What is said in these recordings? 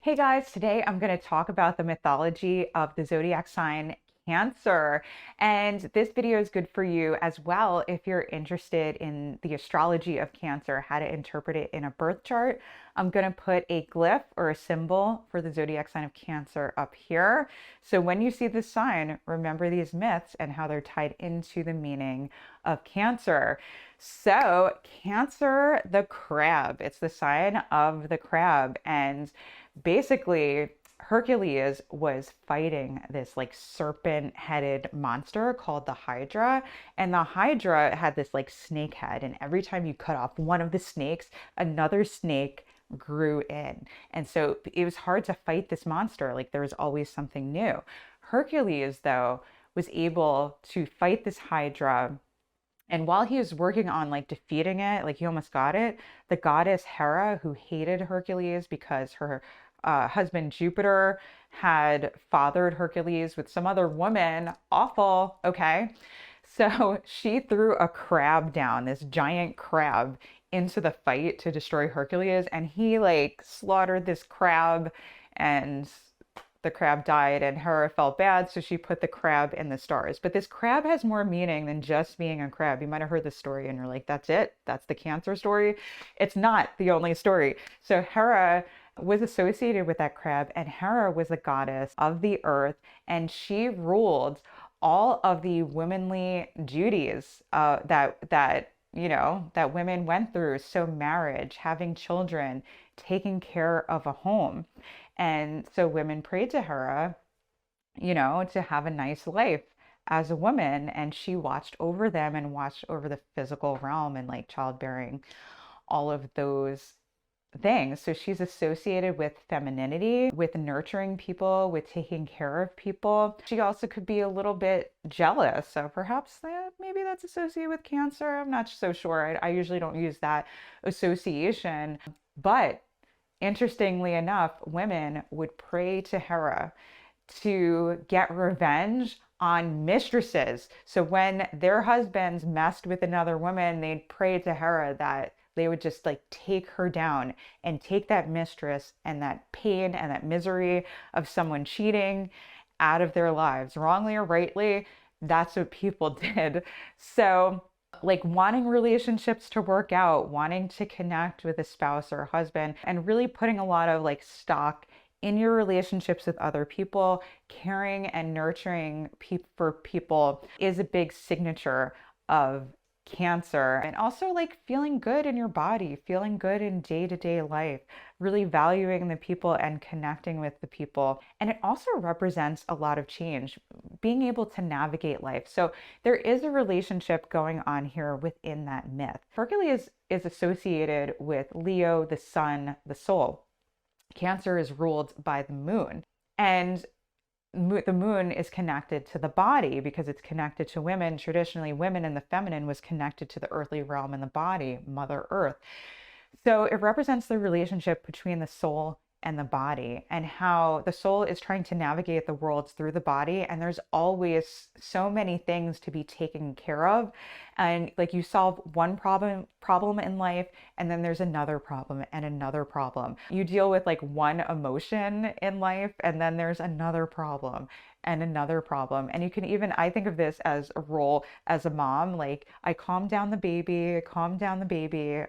Hey guys, today I'm going to talk about the mythology of the zodiac sign Cancer. And this video is good for you as well if you're interested in the astrology of Cancer, how to interpret it in a birth chart. I'm going to put a glyph or a symbol for the zodiac sign of Cancer up here. So when you see this sign, remember these myths and how they're tied into the meaning of Cancer. So Cancer, the crab, it's the sign of the crab. And basically, Hercules was fighting this like serpent-headed monster called the Hydra, and the Hydra had this like snake head, and every time you cut off one of the snakes, another snake grew in. And so it was hard to fight this monster. Like there was always something new. Hercules, though, was able to fight this Hydra. And while he was working on like defeating it, like he almost got it, the goddess Hera, who hated Hercules because her husband Jupiter had fathered Hercules with some other woman, awful, okay? So she threw a crab down, this giant crab, into the fight to destroy Hercules, and he like slaughtered this crab, and the crab died, and Hera felt bad, so she put the crab in the stars. But this crab has more meaning than just being a crab. You might have heard this story and you're like, that's it? That's the Cancer story? It's not the only story. So Hera was associated with that crab, and Hera was a goddess of the earth, and she ruled all of the womanly duties that women went through. So marriage, having children, taking care of a home. And so women prayed to Hera, to have a nice life as a woman. And she watched over them and watched over the physical realm and like childbearing, all of those things. So she's associated with femininity, with nurturing people, with taking care of people. She also could be a little bit jealous. So perhaps maybe that's associated with Cancer. I'm not so sure. I usually don't use that association. But interestingly enough, women would pray to Hera to get revenge on mistresses. So when their husbands messed with another woman, they'd pray to Hera that they would just like take her down and take that mistress and that pain and that misery of someone cheating out of their lives, wrongly or rightly. That's what people did. So like wanting relationships to work out, wanting to connect with a spouse or a husband, and really putting a lot of like stock in your relationships with other people, caring and nurturing for people is a big signature of Cancer. And also like feeling good in your body, feeling good in day-to-day life, really valuing the people and connecting with the people. And it also represents a lot of change, being able to navigate life. So there is a relationship going on here within that myth. Hercules is associated with Leo, the sun, the soul. Cancer is ruled by the moon. And the moon is connected to the body because it's connected to women. Traditionally, women in the feminine was connected to the earthly realm and the body, Mother Earth. So it represents the relationship between the soul and the body, and how the soul is trying to navigate the world through the body. And there's always so many things to be taken care of. And like you solve one problem in life, and then there's another problem and another problem. You deal with like one emotion in life, and then there's another problem and another problem. And you can even, I think of this as a role as a mom, like I calm down the baby,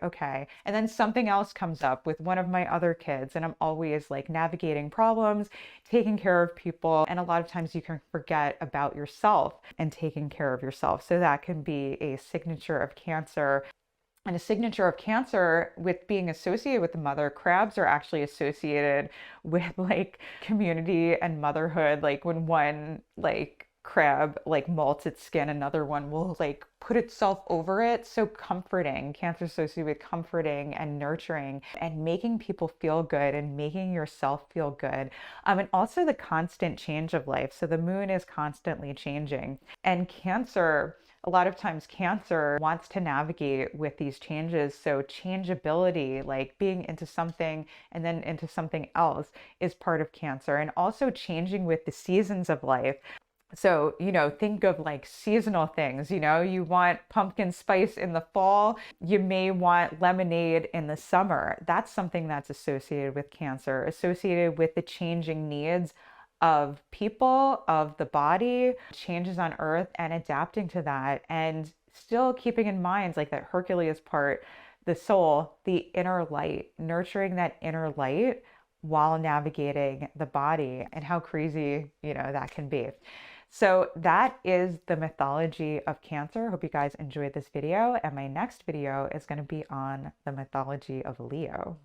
okay. And then something else comes up with one of my other kids, and I'm always like navigating problems, taking care of people. And a lot of times you can forget about yourself and taking care of yourself. So that can be a signature of Cancer. And a signature of Cancer with being associated with the mother. Crabs are actually associated with like community and motherhood. Like when one like crab like molts its skin, another one will like put itself over it. So comforting. Cancer associated with comforting and nurturing and making people feel good and making yourself feel good. And also the constant change of life. So the moon is constantly changing. And Cancer, a lot of times Cancer wants to navigate with these changes. So changeability, like being into something and then into something else, is part of Cancer. And also changing with the seasons of life. So, think of like seasonal things. You want pumpkin spice in the fall, you may want lemonade in the summer. That's something that's associated with Cancer, associated with the changing needs of people, of the body, changes on Earth, and adapting to that. And still keeping in mind, like that Hercules part, the soul, the inner light, nurturing that inner light while navigating the body, and how crazy, that can be. So that is the mythology of Cancer. Hope you guys enjoyed this video. And my next video is going to be on the mythology of Leo.